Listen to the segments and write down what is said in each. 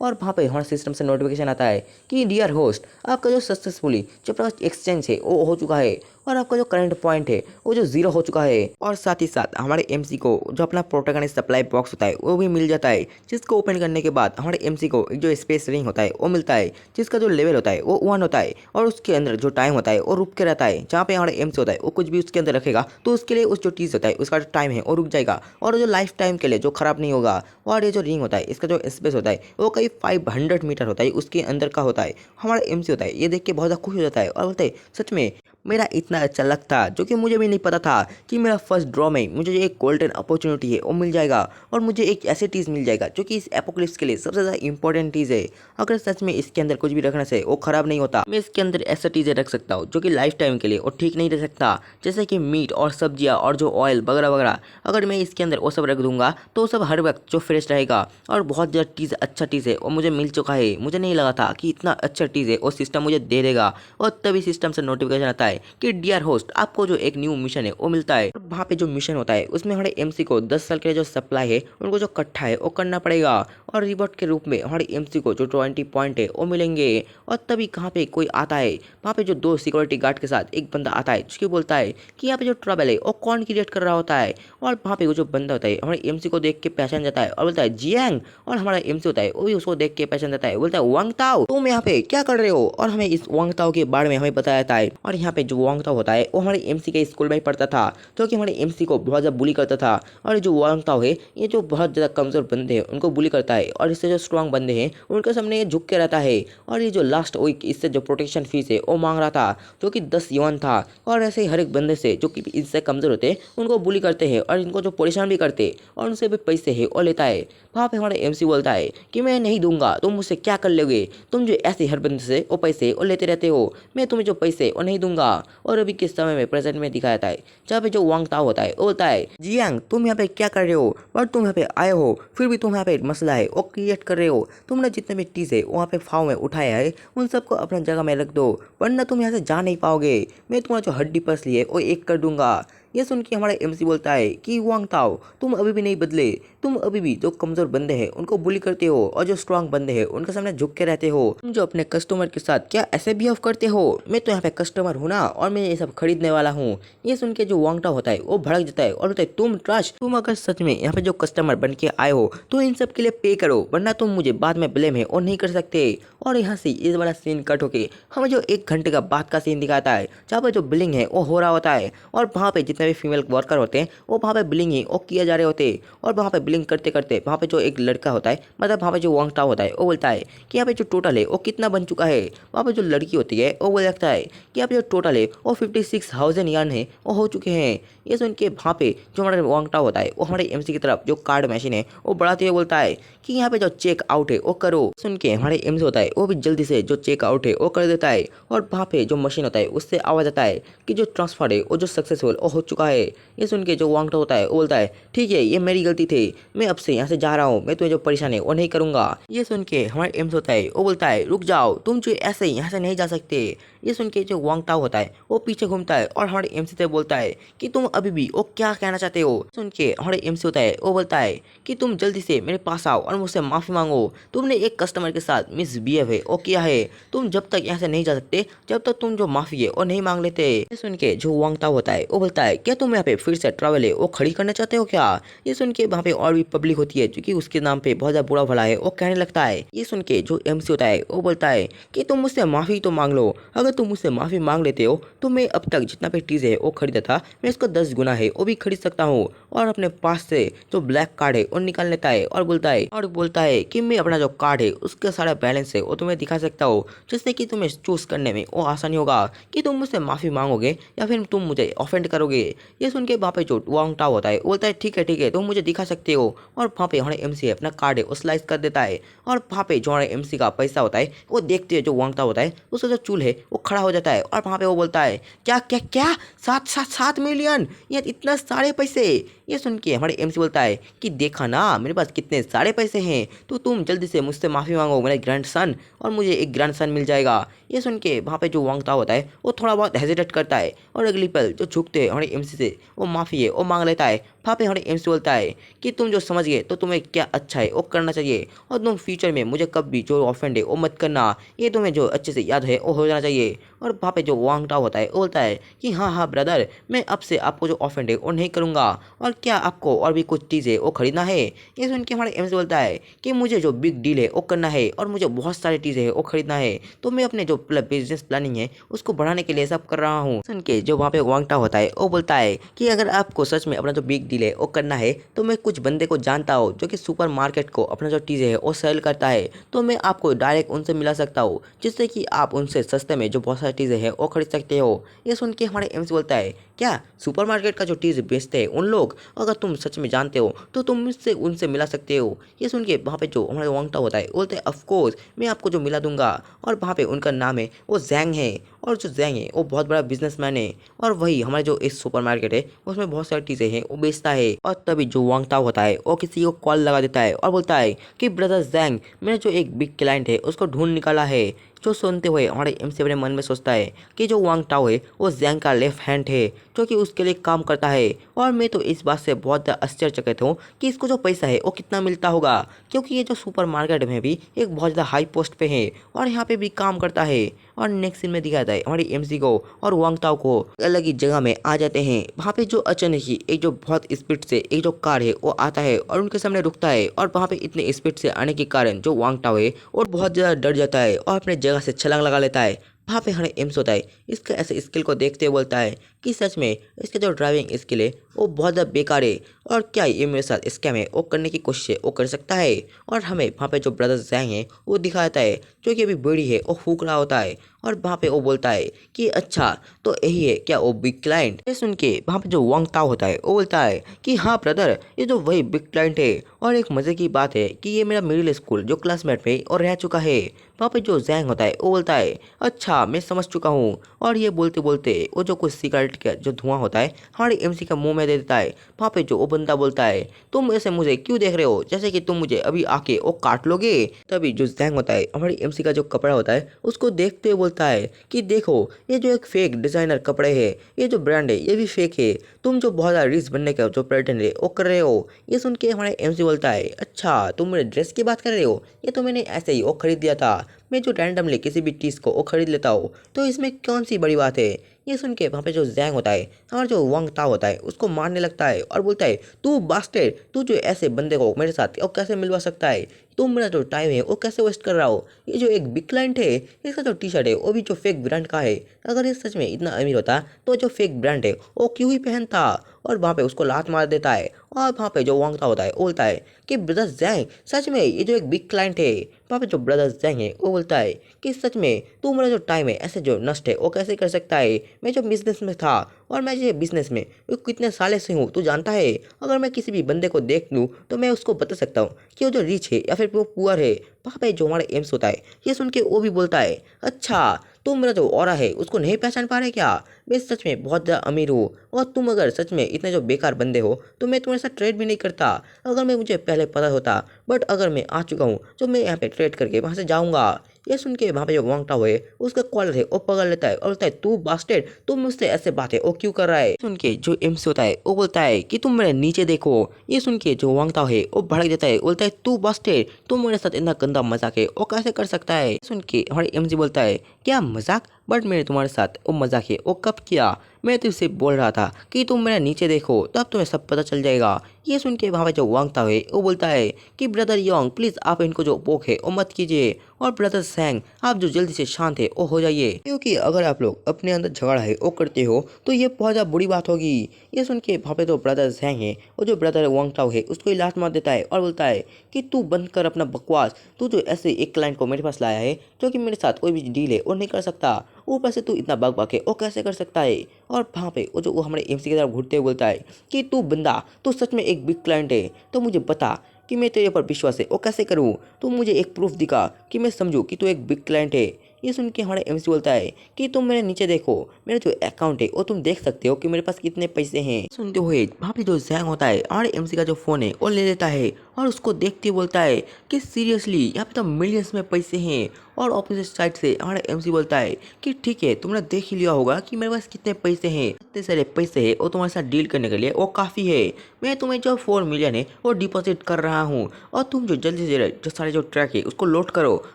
और वहाँ पे हमारे सिस्टम से नोटिफिकेशन आता है कि डियर होस्ट, आपका जो सक्सेसफुली जो एक्सचेंज है वो हो चुका है और आपका जो करंट पॉइंट है वो जो 0 हो चुका है। और साथ ही साथ हमारे एमसी को जो अपना प्रोटोगनिस्ट सप्लाई बॉक्स होता है वो भी मिल जाता है, जिसको ओपन करने के बाद हमारे एमसी को एक जो स्पेस रिंग होता है वो मिलता है, जिसका जो लेवल होता है वो 1 होता है और उसके अंदर जो टाइम होता है वो रुक के रहता है। जहाँ पे हमारे एमसी होता है वो कुछ भी उसके अंदर रखेगा तो उसके लिए उस जो चीज़ होता है उसका जो टाइम है वो रुक जाएगा और जो लाइफ टाइम के लिए जो खराब नहीं होगा। और ये जो रिंग होता है इसका जो स्पेस होता है वो कई 500 मीटर होता है, उसके अंदर का होता है। हमारा एमसी होता है ये देख के बहुत ज़्यादा खुश हो जाता है और बोलता है सच में मेरा इतना अच्छा लक था, जो कि मुझे भी नहीं पता था कि मेरा फर्स्ट ड्रॉ में मुझे जो एक गोल्डन अपॉर्चुनिटी है वो मिल जाएगा और मुझे एक ऐसी चीज़ मिल जाएगा जो कि इस एपोक्लिप्स के लिए सबसे ज़्यादा इंपॉर्टेंट चीज़ है। अगर सच में इसके अंदर कुछ भी रखने से वो खराब नहीं होता, मैं इसके अंदर ऐसा चीज़ें रख सकता हूँ जो कि लाइफ टाइम के लिए वो ठीक नहीं रह सकता, जैसे कि मीट और सब्जियाँ और जो ऑयल वगैरह वगैरह। अगर मैं इसके अंदर वो सब रख दूंगा तो वो सब हर वक्त जो फ्रेश रहेगा और बहुत ज़्यादा चीज़ अच्छा चीज़ है वो मुझे मिल चुका है। मुझे नहीं लगा था कि इतना अच्छा चीज़ है वो सिस्टम मुझे दे देगा। और तभी सिस्टम से नोटिफिकेशन आता है कि डियर होस्ट, आपको जो एक न्यू मिशन है वो मिलता है। वहाँ पे जो मिशन होता है उसमें हमारे एमसी को 10 साल के लिए जो सप्लाई है उनको जो इकट्ठा है वो करना पड़ेगा और रिवॉर्ड के रूप में हमारे एमसी को जो 20 पॉइंट है वो मिलेंगे। और तभी कहाँ पे कोई आता है, वहाँ पे जो 2 सिक्योरिटी गार्ड के साथ एक बंदा आता है जिसकी बोलता है कि यहाँ पे जो ट्रबल है वो कौन क्रिएट कर रहा होता है। और वहाँ पे वो जो बंदा होता है हमारे एमसी को देख के पहचान जाता है और बोलता है जियांग। और हमारा एमसी होता है वो भी उसको देख के पहचान जाता है, बोलता है वांग ताओ, तुम यहाँ पे क्या कर रहे हो। और हमें इस वांग ताओ के बारे में हमें बताया जाता है। और यहाँ पे जो वांग ताओ होता है वो हमारे एमसी के स्कूल में ही पढ़ता था, जो कि हमारे एमसी को बहुत ज़्यादा बुली करता था। और जो वांग ताओ है ये जो बहुत ज़्यादा कमज़ोर बंदे हैं उनको बुली करता है और इससे जो स्ट्रांग बंदे हैं उनके सामने ये झुक के रहता है। और ये जो लास्ट वीक इससे जो प्रोटेक्शन फीस है वो मांग रहा था, जो कि 10 युआन था। और ऐसे ही हर एक बंदे से जो कि इनसे कमज़ोर होते हैं उनको बुली करते हैं और इनको जो परेशान भी करते और उनसे भी पैसे है वो लेता है। वहाँ पे हमारा एमसी बोलता है कि मैं नहीं दूंगा, तुम मुझसे क्या कर लोगे, तुम जो ऐसे हर बंदे से वो पैसे वो लेते रहते हो, मैं तुम्हें जो पैसे वो नहीं दूंगा। और अभी किस समय में प्रेजेंट में दिखाया जाता है जहाँ पे जो वांग ताओ होता है वो बोलता है जियांग, तुम यहाँ पे क्या कर रहे हो, बट तुम यहाँ पे आए हो फिर भी तुम यहाँ पे मसला है वो क्रिएट कर रहे हो। तुमने जितने भी चीज़ है वहाँ पे फाव में उठाया है उन सबको अपना जगह में रख दो, वरना तुम यहाँ से जा नहीं पाओगे। मैं तुम्हारा जो हड्डी पसली है वो एक कर दूंगा। ये सुन के हमारा एमसी बोलता है कि वांग ताओ, तुम अभी भी नहीं बदले, तुम अभी भी जो कमजोर बंदे हैं उनको बुली करते हो और जो स्ट्रांग बंदे हैं उनके सामने झुक के रहते हो। तुम जो अपने कस्टमर के साथ क्या ऐसे बिहेव करते हो, मैं तो यहाँ पे कस्टमर हूँ ना और मैं ये सब खरीदने वाला हूँ। ये सुन के जो वांग ताओ होता है वो भड़क जाता है और बोलता है तुम ट्रस्ट, तुम अगर सच में यहाँ पे जो कस्टमर बन के आए हो तो इन सब के लिए पे करो, वरना तुम मुझे बाद में ब्लेम है और नहीं कर सकते। और यहाँ से इस वाला सीन कट होके हमें जो 1 घंटे का बाद का सीन दिखाता है जहाँ पर जो बिलिंग है वो हो रहा होता है और वहाँ पे जितने भी फीमेल वर्कर होते हैं वो वहाँ पे बिलिंग ही वो किया जा रहे होते हैं। और वहाँ पे बिलिंग करते करते वहाँ पे जो एक लड़का होता है, मतलब वहाँ पे जो वांग ताओ होता है वो बोलता है कि यहाँ पे जो टोटल है वो कितना बन चुका है। वहाँ पे जो लड़की होती है वो बोलता है कि यहाँ पे जो टोटल है वो 56,000 यान है वो हो चुके हैं। ये सुन के वहाँ पे जो हमारा वांग ताओ होता है वो हमारे एमसी की तरफ जो कार्ड मशीन है वो बढ़ाते हुए बोलता है कि यहाँ पे जो चेक आउट है वो करो। सुन के हमारे एमसी होता है वो भी जल्दी से जो चेक आउट है वो कर देता है और वहाँ पे जो मशीन होता है उससे आवाज़ आता है कि जो ट्रांसफर है वो जो सक्सेसफुल हो चुका है। ये सुन के जो वांग ताओ होता है वो बोलता है ठीक है ये मेरी गलती थी, मैं अब से यहाँ से जा रहा हूँ, मैं तुम्हें जो परेशान है वो नहीं करूँगा। ये सुन के हमारे एम्स होता है वो बोलता है रुक जाओ, तुम जो ऐसे यहाँ से नहीं जा सकते। ये सुन के जो वांग ताओ होता है वो पीछे घूमता है और हमारे एमसी से बोलता है कि तुम अभी भी वो क्या कहना चाहते हो। सुन के हमारे एमसी होता है वो बोलता है कि तुम जल्दी से मेरे पास आओ और मुझसे माफ़ी मांगो, तुमने एक कस्टमर के साथ मिसबिहेव है वो किया है, तुम जब तक यहाँ से नहीं जा सकते जब तक तुम जो माफ़ी है वो नहीं मांग लेते। ये सुन के जो वांग ताओ होता है वो बोलता है क्या तुम यहाँ पे फिर से ट्रैवल है वो खड़ी करना चाहते हो क्या। ये सुन के वहाँ पे और भी पब्लिक होती है जो कि उसके नाम पे बहुत ज़्यादा बुरा भला है वो कहने लगता है। ये सुन के जो एमसी होता है वो बोलता है कि तुम मुझसे माफ़ी तो मांग लो, अगर तुम मुझसे माफ़ी मांग लेते हो तो मैं अब तक जितना भी चीज़ है वो खरीदा था मैं इसको 10 गुना है वो भी खरीद सकता हूँ। और अपने पास से जो ब्लैक कार्ड है वो निकाल लेता है और बोलता है कि मैं अपना जो कार्ड है उसका सारा बैलेंस है वो तुम्हें दिखा सकता हूँ, जिससे कि तुम्हें चूज करने में वो आसानी होगा कि तुम मुझसे माफ़ी मांगोगे या फिर तुम मुझे ऑफेंड करोगे। ये सुन के वहाँ पे जो वांग ताओ होता है वो बोलता है ठीक है तुम मुझे दिखा सकते हो। और वहाँ पे हमारे एमसी अपना कार्ड है वो स्लाइस कर देता है और वहाँ पे जो हमारे एमसी का पैसा होता है वो देखते हुए जो वांग ताओ होता है उसका जो चूल है वो खड़ा हो जाता है और वहाँ पे वो बोलता है क्या क्या क्या 7 मिलियन, ये इतना सारे पैसे, ये सुन के हमारे एमसी बोलता है कि देखा ना मेरे पास कितने सारे पैसे हैं, तो तुम जल्दी से मुझसे माफ़ी मांगो मेरे ग्रैंडसन, और मुझे एक ग्रैंडसन मिल जाएगा। ये सुन के वहाँ पे जो वांग ताओ होता है वो थोड़ा बहुत हेजिटेट करता है, और अगली पल जो झुकते हैं हमारे एमसी से वो माफ़ी है वो मांग लेता है। वहाँ पे हमारे एमसी बोलता है कि तुम जो समझ गए तो तुम्हें क्या अच्छा है वो करना चाहिए, और तुम फ्यूचर में मुझे कभी जो ऑफेंड है वो मत करना, ये तुम्हें जो अच्छे से याद है वो हो जाना चाहिए। और वहाँ पे जो वांग टाओ होता है वो बोलता है कि हाँ हाँ ब्रदर, मैं अब से आपको जो ऑफेंड है वो नहीं करूँगा, और क्या आपको और भी कुछ चीज़ें वो खरीदना है। ये सुन के हमारे एमसी बोलता है कि मुझे जो बिग डील है वो करना है, और मुझे बहुत सारी चीज़ें है वो खरीदना है, तो मैं अपने जो बिजनेस प्लानिंग है उसको बढ़ाने के लिए सब कर रहा हूँ। सुन के जो वहाँ पे वांग टाओ होता है वो बोलता है कि अगर आपको सच में अपना जो बिग डील है वो करना है, तो मैं कुछ बंदे को जानता हूँ जो कि सुपर मार्केट को अपना जो चीज़ें है वो सेल करता है, तो मैं आपको डायरेक्ट उनसे मिला सकता हूँ, जिससे कि आप उनसे सस्ते में जो बहुत सारी चीज़ें हैं वो खरीद सकते हो। ये सुन के हमारे एमसी बोलता है क्या सुपरमार्केट का जो चीज़ बेचते हैं उन लोग, अगर तुम सच में जानते हो तो तुम मुझसे उनसे मिला सकते हो। ये सुन के वहाँ पे जो हमारे वांगटा होता है बोलते हैं ऑफकोर्स मैं आपको जो मिला दूंगा, और वहाँ पे उनका नाम है वो जैंग है, और जो जैंग है वो बहुत बड़ा बिजनेसमैन है, और वही हमारे जो इस सुपरमार्केट है उसमें बहुत सारी चीज़ें हैं वो बेचता है। और तभी जो वांगटा होता है वो किसी को कॉल लगा देता है और बोलता है कि ब्रदर जैंग, मैंने जो एक बिग क्लाइंट है उसको ढूंढ निकाला है। जो सुनते हुए हमारे एमसी अपने मन में सोचता है कि जो वांग टाओ है वो जैंग का लेफ्ट हैंड है जो कि उसके लिए काम करता है, और मैं तो इस बात से बहुत आश्चर्यचकित हूँ कि इसको जो पैसा है वो कितना मिलता होगा, क्योंकि ये जो सुपरमार्केट में भी एक बहुत ज़्यादा हाई पोस्ट पे है और यहाँ पे भी काम करता है। और नेक्स्ट सीन में दिखाता है हमारी एमसी को और वांग टाओ को अलग ही जगह में आ जाते हैं। वहाँ पे जो अचानक ही एक जो बहुत स्पीड से एक जो कार है वो आता है और उनके सामने रुकता है, और वहाँ पे इतने स्पीड से आने के कारण जो वांग टाओ है और बहुत ज़्यादा डर जाता है और अपने जगह से छलांग लगा लेता है। वहाँ पे हमें एम्स होता है इसके ऐसे स्किल को देखते हुए बोलता है कि सच में इसके जो ड्राइविंग स्किल है वो बहुत ज़्यादा बेकार है, और क्या ये मेरे साथ स्कैम है वो करने की कोशिश है वो कर सकता है। और हमें वहाँ पे जो ब्रदर जैंग है वो दिखाता है जो कि अभी बड़ी है वो फूक रहा होता है, और वहाँ पे वो बोलता है कि अच्छा तो यही है क्या वो बिग क्लाइंट। ये सुन के वहाँ पे जो वांग ताओ होता है वो बोलता है कि हाँ ब्रदर, ये तो वही बिग क्लाइंट है, और एक मज़े की बात है कि ये मेरा मिडिल स्कूल जो क्लासमेट में और रह चुका है। वहाँ पे जो जैंग होता है वो बोलता है अच्छा मैं समझ चुका हूँ, और ये बोलते बोलते वो जो कुछ सिगरेट का जो धुआं होता है हमारे एमसी का मुंह में दे देता है। वहाँ पे जो वो बंदा बोलता है तुम ऐसे मुझे क्यों देख रहे हो जैसे कि तुम मुझे अभी आके वो काट लोगे। तभी जो जैंग होता है हमारी एमसी का जो कपड़ा होता है उसको देखते हुए बोलता है कि देखो ये जो एक फेक डिजाइनर कपड़े है, ये जो ब्रांड है ये भी फेक है, तुम जो बहुत ज़्यादा रिच बनने का जो प्रेटेंड है वो कर रहे हो। ये सुन के हमारे एमसी बोलता है अच्छा तुम मेरे ड्रेस की बात कर रहे हो, ये तो मैंने ऐसे ही वो खरीद दिया था, मैं जो रैंडमली किसी भी चीज़ को वो खरीद लेता हूँ, तो इसमें कौन सी बड़ी बात है। ये सुन के वहाँ पे जो जैंग होता है और जो वांग ताओ होता है उसको मारने लगता है और बोलता है तू बास्टेड, तू जो ऐसे बंदे को मेरे साथ वो कैसे मिलवा सकता है, तुम मेरा जो टाइम है वो कैसे वेस्ट कर रहा हो। ये जो एक बिग क्लाइंट है इसका जो टी शर्ट है वो भी जो फेक ब्रांड का है, अगर ये सच में इतना अमीर होता तो जो फेक ब्रांड है वो क्यों ही पहनता। और वहाँ पे उसको लात मार देता है, और वहाँ पे जो वांग ताओ होता है वो बोलता है कि ब्रदर जैंग सच में ये जो एक बिग क्लाइंट है। वहाँ पे जो ब्रदर जैंग है वो बोलता है कि सच में तू मेरा जो टाइम है ऐसे जो नष्ट है वो कैसे कर सकता है, मैं जो बिजनेस में था और मैं जो बिजनेस में वो कितने साले से हूँ तू जानता है, अगर मैं किसी भी बंदे को देख लूँ तो मैं उसको बता सकता हूँ कि वो जो रिच है या फिर वो पुअर है। वहाँ पे जो हमारा एम्स होता है ये सुन के वो भी बोलता है अच्छा तुम मेरा जो ऑरा है उसको नहीं पहचान पा रहे क्या, मैं सच में बहुत ज़्यादा अमीर हूँ, और तुम अगर सच में इतने जो बेकार बंदे हो तो मैं तुम्हारे साथ ट्रेड भी नहीं करता, अगर मैं मुझे पहले पता होता, बट अगर मैं आ चुका हूँ तो मैं यहाँ पे ट्रेड करके वहाँ से जाऊँगा। ये सुन के वहाँ पे जो वांग टाओ है उसका कॉलर है वो पकड़ लेता है और बोलता है तू बास्टेड तुम मुझसे ऐसे बातें वो क्यों कर रहा है। सुन के जो एम्स होता है वो बोलता है कि तुम मेरे नीचे देखो। ये सुन के जो वांग टाओ है वो भड़क जाता है, बोलता है तू बास्टेड तुम मेरे साथ इतना गंदा मजाक है वो कैसे कर सकता है। सुन के हमारे एमजी बोलता है क्या मजाक, बट मैंने तुम्हारे साथ वो मजाक है वो कब किया, मैं तो इससे बोल रहा था कि तुम मेरा नीचे देखो तब तुम्हें सब पता चल जाएगा। ये सुन के वहाँ पे जो वांग ताओ है वो बोलता है कि ब्रदर योंग प्लीज़ आप इनको जो पोक है वो मत कीजिए, और ब्रदर सैंग आप जो जल्दी से शांत है वो हो जाइए, क्योंकि अगर आप लोग अपने अंदर झगड़ा है वो करते हो तो ये बहुत ज़्यादा बुरी बात होगी। ये सुन के वहाँ पे तो ब्रदर सैंग है वो जो ब्रदर वांग ताओ है उसको ही लात मार देता है और बोलता है कि तू बंद कर अपना बकवास, तू जो ऐसे एक क्लाइंट को मेरे पास लाया है जो कि मेरे साथ कोई भी डील है वो नहीं कर सकता, ऊपर से तू इतना बक बक है वो कैसे कर सकता है। और वहाँ पे वो जो वो हमारे एमसी की तरफ घुटते हुए बोलता है कि तू बंदा तू सच में एक बिग क्लाइंट है, तो मुझे बता कि मैं तेरे पर विश्वास है वो कैसे करूँ, तू मुझे एक प्रूफ दिखा कि मैं समझूँ कि तू एक बिग क्लाइंट है। ये सुन के हमारा एमसी बोलता है कि तुम मेरे नीचे देखो, मेरा जो अकाउंट है वो तुम देख सकते हो कि मेरे पास कितने पैसे हैं। सुनते हुए वहाँ पे जो जैंग होता है हमारे एमसी का जो फोन है वो ले लेता है और उसको देखते बोलता है कि सीरियसली यहाँ पे तो मिलियंस में पैसे हैं। और ऑपोजिट साइड से हमारा एमसी बोलता है कि ठीक है, तुमने देख ही लिया होगा कि मेरे पास कितने पैसे हैं, इतने सारे पैसे हैं और तुम्हारे साथ डील करने के लिए वो काफ़ी है। मैं तुम्हें जो 4 मिलियन है वो डिपॉजिट कर रहा हूँ और तुम जो जल्दी से जो सारे जो ट्रैक है उसको लोड करो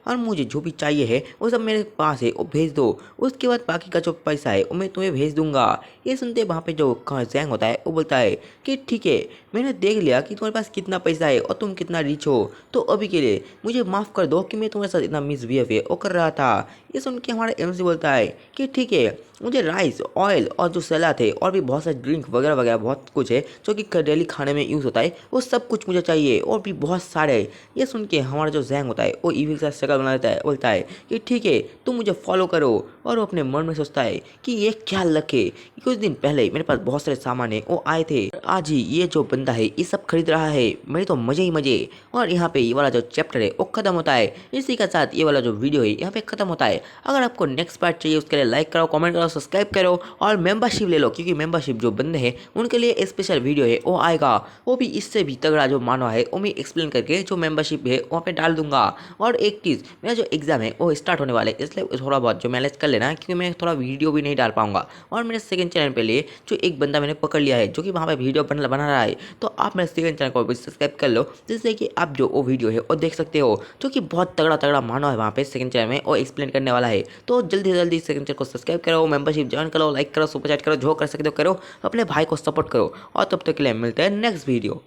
और मुझे जो भी चाहिए है वो सब मेरे पास है वो भेज दो। उसके बाद बाकी का जो पैसा है वो मैं तुम्हें भेज दूंगा। ये सुनते वहाँ पे जो जैंग होता है वो बोलता है कि ठीक है, मैंने देख लिया कि तुम्हारे पास कितना पैसा है और तुम कितना रिच हो, तो अभी के लिए मुझे माफ़ कर दो कि मैं तुम्हारे साथ इतना मिसबिहेव वो कर रहा था। ये सुन के हमारा एमसी बोलता है कि ठीक है, मुझे राइस, ऑयल और जो सलाद है और भी बहुत सारे ड्रिंक वगैरह वगैरह बहुत कुछ है जो कि डेली खाने में यूज़ होता है, वो सब कुछ मुझे चाहिए और भी बहुत सारे। ये सुन के हमारा जो जैंग होता है वो इविल सा शक्ल बना देता है, बोलता है कि ठीक है, तुम मुझे फॉलो करो। और वो अपने मन में सोचता है कि ये ख्याल रखे कि कुछ दिन पहले मेरे पास बहुत सारे सामान है वो आए थे, आज ही ये जो बंदा है ये सब खरीद रहा है, मेरे तो मजे ही मजे। और यहाँ पे ये वाला जो चैप्टर है वो खत्म होता है। इसी के साथ ये वाला जो वीडियो है यहाँ पे खत्म होता है। अगर आपको नेक्स्ट पार्ट चाहिए उसके लिए लाइक करो, कमेंट करो, सब्सक्राइब करो और मेंबरशिप ले लो, क्योंकि मेंबरशिप जो बंदे हैं उनके लिए स्पेशल वीडियो है वो आएगा, वो भी इससे भी तगड़ा जो मानवा है वो मैं एक्सप्लेन करके जो मेंबरशिप है वहाँ पे डाल दूंगा। और एक चीज़, मेरा जो एग्जाम है वो स्टार्ट होने वाले, इसलिए थोड़ा बहुत जो मैनेज कर लेना, क्योंकि मैं थोड़ा वीडियो भी नहीं डाल पाऊंगा। और मेरे सेकंड चैनल पे लिए जो एक बंदा मैंने पकड़ लिया है जो कि वहाँ पे वीडियो बना रहा है, तो आप मेरे सेकंड चैनल को भी सब्सक्राइब कर लो, जिससे कि आप जो वो वीडियो है वो देख सकते हो, जो कि बहुत तगड़ा तगड़ा मानव है वहाँ पे सेकंड चैनल में वो एक्सप्लेन करने वाला है। तो जल्दी से जल्दी सेकंड चैनल को सब्सक्राइब करो, मेंबरशिप ज्वाइन करो, लाइक करो, सुपर चैट करो, जो कर सकते हो करो, अपने भाई को सपोर्ट करो। और तब तक के लिए मिलते हैं नेक्स्ट वीडियो।